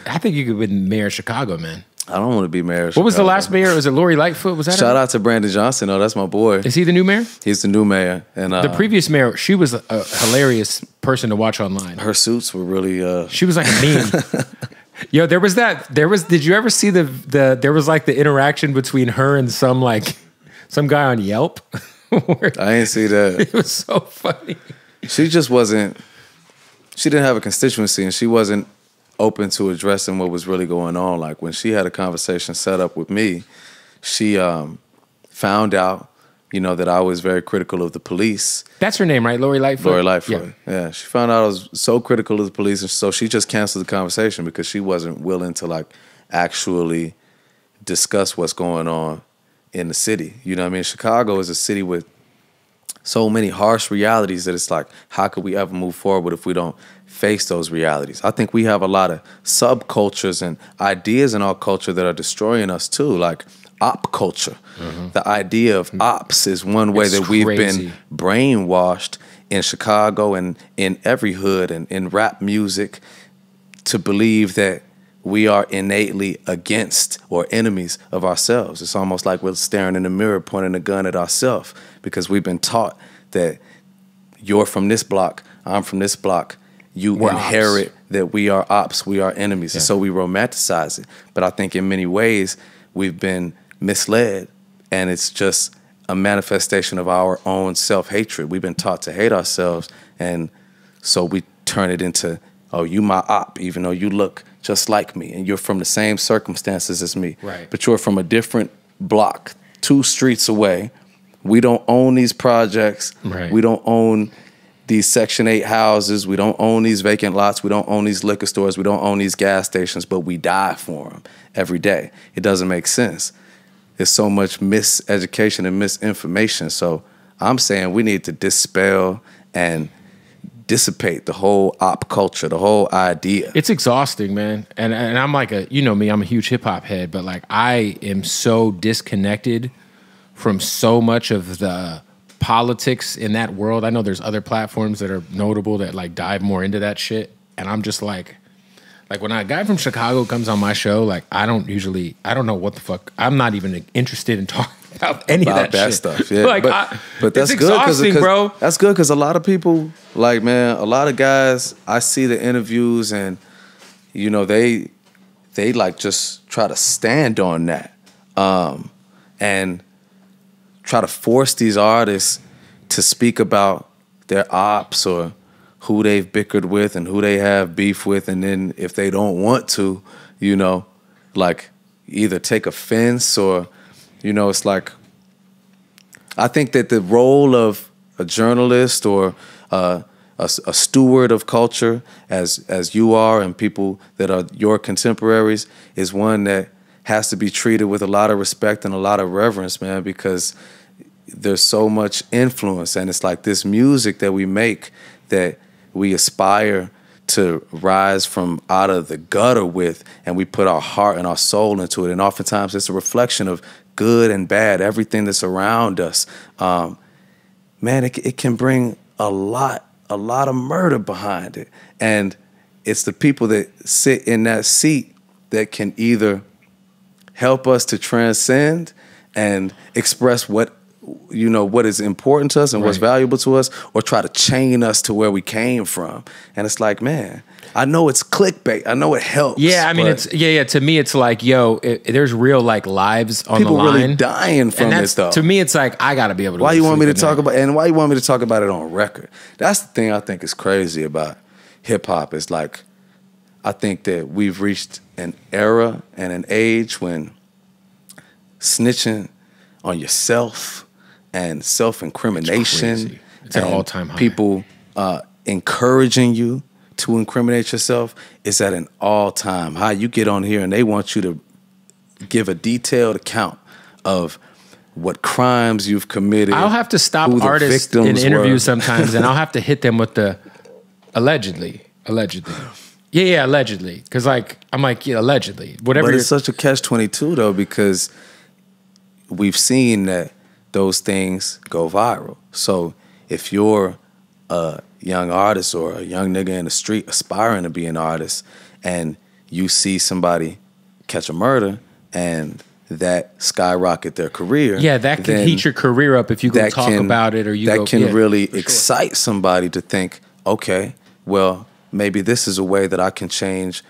I think you could be mayor of Chicago, man. I don't want to be mayor of What was the Chicago. last mayor? Was it Lori Lightfoot? Was that Shout her? out to Brandon Johnson. Oh, that's my boy. Is he the new mayor? He's the new mayor. And The previous mayor, she was a hilarious person to watch online. her suits were really... She was like a meme. Yo, did you ever see there was like the interaction between her and some guy on Yelp? I didn't see that. It was so funny. She just wasn't... She didn't have a constituency, and she wasn't open to addressing what was really going on. Like when she had a conversation set up with me, she found out, that I was very critical of the police. That's her name, right? Lori Lightfoot? Lori Lightfoot. Yeah. She found out I was so critical of the police, and so she just canceled the conversation because she wasn't willing to actually discuss what's going on in the city. You know what I mean? Chicago is a city with so many harsh realities that it's like, how could we ever move forward if we don't face those realities? I think we have a lot of subcultures and ideas in our culture that are destroying us too, like op culture. Mm-hmm. The idea of ops is one way that we've been brainwashed in Chicago and in every hood and in rap music to believe that we are innately against or enemies of ourselves. It's almost like we're staring in the mirror, pointing a gun at ourselves because we've been taught that you're from this block, I'm from this block. We're inherit ops. That we are ops, we are enemies. Yeah. And so we romanticize it. But I think in many ways we've been misled, and it's just a manifestation of our own self-hatred. We've been taught to hate ourselves, and so we turn it into, oh, you my op, even though you look just like me, and you're from the same circumstances as me. Right. But you're from a different block, 2 streets away. We don't own these projects. Right. We don't own these Section 8 houses. We don't own these vacant lots. We don't own these liquor stores. We don't own these gas stations, but we die for them every day. It doesn't make sense. There's so much miseducation and misinformation. So I'm saying we need to dispel and dissipate the whole op culture, the whole idea. It's exhausting, man. And I'm like me, I'm a huge hip hop head, but I am so disconnected from so much of the politics in that world. I know there's other platforms that are notable that dive more into that shit. And I'm just like when a guy from Chicago comes on my show, I don't know what the fuck. I'm not even interested in talking about any of that shit. Stuff. Yeah. But that's it's good exhausting, bro. That's good because a lot of people, a lot of guys, I see the interviews and they just try to stand on that and try to force these artists to speak about their ops or who they've bickered with and who they have beef with, and then if they don't want to, either take offense or, it's like, I think that the role of a journalist or a steward of culture, as you are and people that are your contemporaries, is one that has to be treated with a lot of respect and a lot of reverence, man, because there's so much influence, and it's like this music that we make that we aspire to rise from out of the gutter with, and we put our heart and our soul into it, and oftentimes it's a reflection of good and bad, everything that's around us. Man, it can bring a lot of murder behind it, and it's the people that sit in that seat that can either help us to transcend and express what is important to us and what's valuable to us, or try to chain us to where we came from. And it's like, man, I know it's clickbait. I know it helps. Yeah, I mean, it's to me, it's like, there's real lives on the line. People really dying from it, though. To me, it's like, I got to be able to. Why you want me to talk about it on record? That's the thing I think is crazy about hip hop. Is I think that we've reached an era and an age when snitching on yourself and self-incrimination, it's at an all-time high. People encouraging you to incriminate yourself is at an all-time high. You get on here and they want you to give a detailed account of what crimes you've committed. I'll have to stop artists in interviews sometimes, and I'll have to hit them with the allegedly. Yeah, allegedly. Because I'm like, allegedly. Whatever. But it's such a catch-22 though, because we've seen that those things go viral. So if you're a young artist or a young nigga in the street aspiring to be an artist, and you see somebody catch a murder and that skyrocket their career. Yeah, that can heat your career up if you go talk about it or you that can really excite somebody to think, okay, well, maybe this is a way that I can change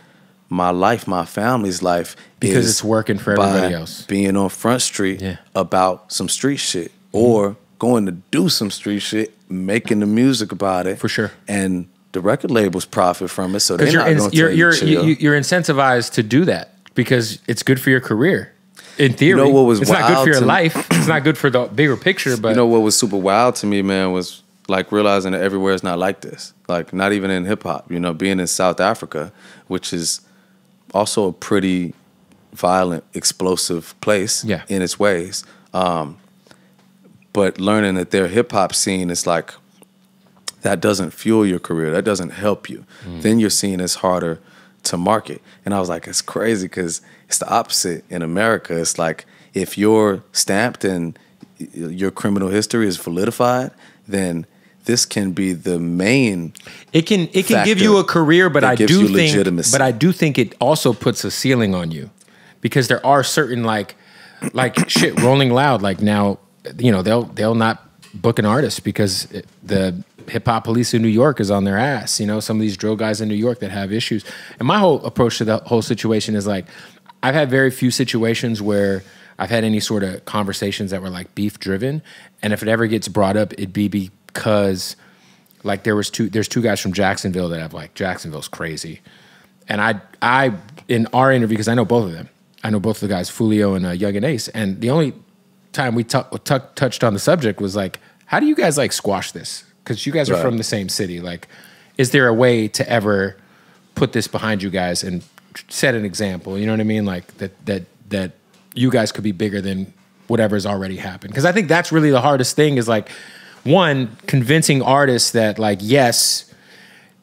my life, my family's life, because it's working for everybody else. Being on Front Street about some street shit, or going to do some street shit, making the music about it, for sure, and the record labels profit from it. So they're not going to you're incentivized to do that because it's good for your career. In theory, you know what was it's not good for your life. It's not good for the bigger picture. But you know what was super wild to me, man, was like realizing that everywhere is not like this. Like not even in hip hop. You know, being in South Africa, which is also a pretty violent, explosive place in its ways. But learning that their hip hop scene is like, that doesn't fuel your career. That doesn't help you. Then you're seen as harder to market. And I was like, it's crazy because it's the opposite in America. It's like if you're stamped and your criminal history is validified, then this can be the main. It can give you a career, but I do think it also puts a ceiling on you because there are certain like shit Rolling Loud. Like now, you know, they'll not book an artist because the hip hop police in New York is on their ass. You know, some of these drill guys in New York that have issues. And my whole approach to the whole situation is like, I've had very few situations where I've had any sort of conversations that were like beef driven. And if it ever gets brought up, it'd be because like there's two guys from Jacksonville that have like, Jacksonville's crazy. And I in our interview, because I know both of them, I know both of the guys, Fulio and Young and Ace. And the only time we touched on the subject was like, how do you guys like squash this? Because you guys are from the same city. Like, is there a way to ever put this behind you guys and set an example? You know what I mean? Like that you guys could be bigger than whatever's already happened. Because I think that's really the hardest thing is like, one, convincing artists that like, yes,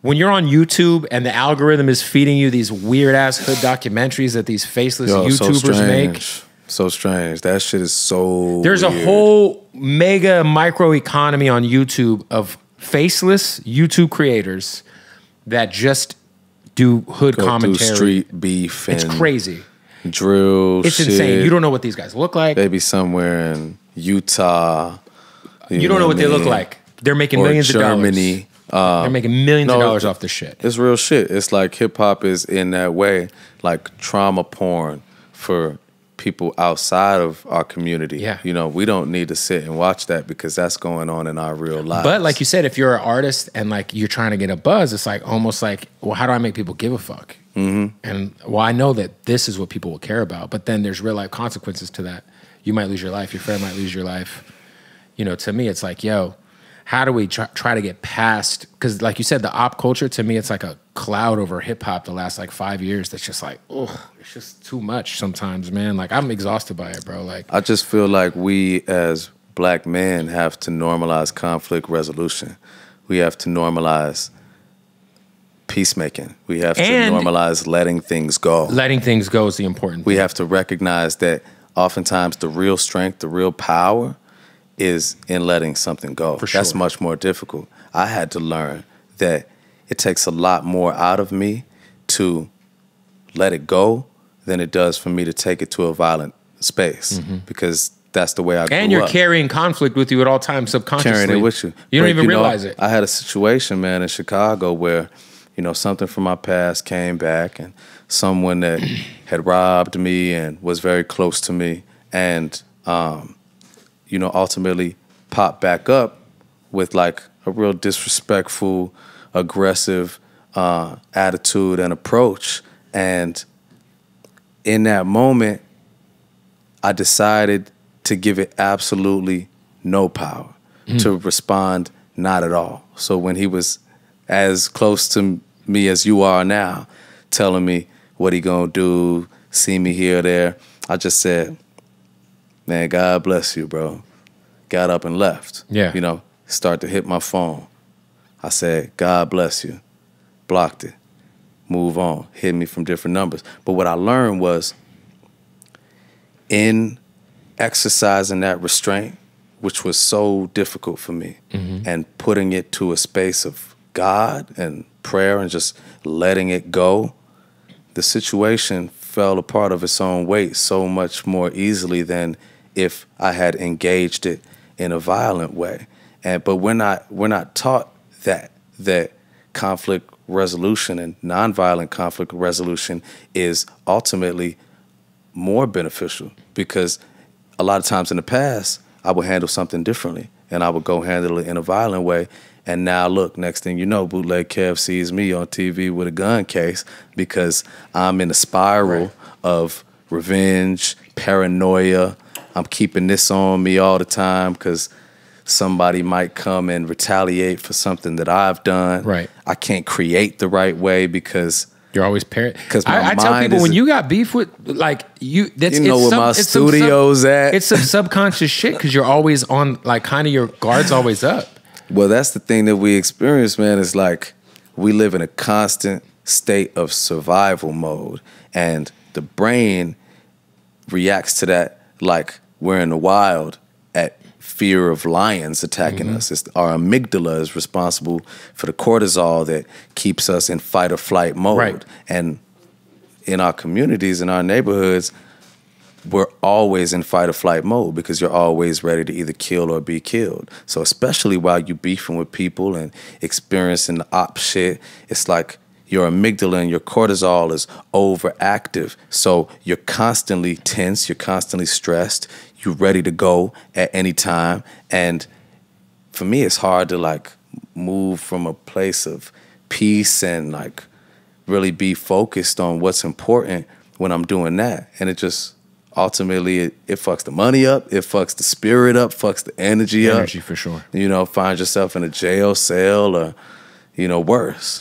when you're on YouTube and the algorithm is feeding you these weird ass hood documentaries that these faceless YouTubers make. So strange. That shit is so There's weird. A whole mega micro economy on YouTube of faceless YouTube creators that just do hood commentary. Do street beef. It's crazy. Drill It's insane. You don't know what these guys look like. Maybe somewhere in Utah. You don't know what they look like. They're making millions of dollars. Germany. They're making millions of dollars off this shit. It's real shit. It's like hip hop is in that way, like trauma porn for people outside of our community. Yeah. You know, we don't need to sit and watch that because that's going on in our real lives. But like you said, if you're an artist and like you're trying to get a buzz, it's like almost like, well, how do I make people give a fuck? And well, I know that this is what people will care about, but then there's real life consequences to that. You might lose your life. Your friend might lose your life. You know, to me, it's like, yo, how do we try to get past? Because like you said, the op culture, to me, it's like a cloud over hip hop the last like 5 years. That's just like, oh, it's just too much sometimes, man. Like I'm exhausted by it, bro. Like I just feel like we as black men have to normalize conflict resolution. We have to normalize peacemaking. We have to normalize letting things go. Letting things go is the important thing. We have to recognize that oftentimes the real strength, the real power is in letting something go. For sure. That's much more difficult. I had to learn that it takes a lot more out of me to let it go than it does for me to take it to a violent space because that's the way I grew up. And you're carrying conflict with you at all times subconsciously. Carrying it with you. You don't even realize it. I had a situation, man, in Chicago where, you know, something from my past came back and someone that had robbed me and was very close to me and, you know, ultimately popped back up with like a real disrespectful, aggressive attitude and approach. And in that moment, I decided to give it absolutely no power, to respond not at all. So when he was as close to me as you are now, telling me what he gonna do, see me here or there, I just said, man, God bless you, bro. Got up and left. Yeah. You know, start to hit my phone. I said, God bless you. Blocked it. Move on. Hit me from different numbers. But what I learned was in exercising that restraint, which was so difficult for me, and putting it to a space of God and prayer and just letting it go, the situation fell apart of its own weight so much more easily than if I had engaged it in a violent way. But we're not taught that conflict resolution and nonviolent conflict resolution is ultimately more beneficial, because a lot of times in the past I would handle something differently and I would go handle it in a violent way. And now look, next thing you know, Bootleg Kev sees me on TV with a gun case because I'm in a spiral of revenge, paranoia. I'm keeping this on me all the time because somebody might come and retaliate for something that I've done. Right. I can't create the right way because you're always parent. Because I tell people when you got beef with like you, that's you know where my studio's at. It's some subconscious shit because you're always on like kind of your guard's always up. Well, that's the thing that we experience, man. Is like we live in a constant state of survival mode, and the brain reacts to that like we're in the wild at fear of lions attacking us. Our amygdala is responsible for the cortisol that keeps us in fight or flight mode. Right. And in our communities, in our neighborhoods, we're always in fight or flight mode because you're always ready to either kill or be killed. So especially while you're beefing with people and experiencing the op shit, it's like your amygdala and your cortisol is overactive. So you're constantly tense, you're constantly stressed, you're ready to go at any time. And for me, it's hard to like move from a place of peace and like really be focused on what's important when I'm doing that. And it just ultimately it fucks the money up, it fucks the spirit up, fucks the energy up. Energy for sure. You know, find yourself in a jail cell or, you know, worse.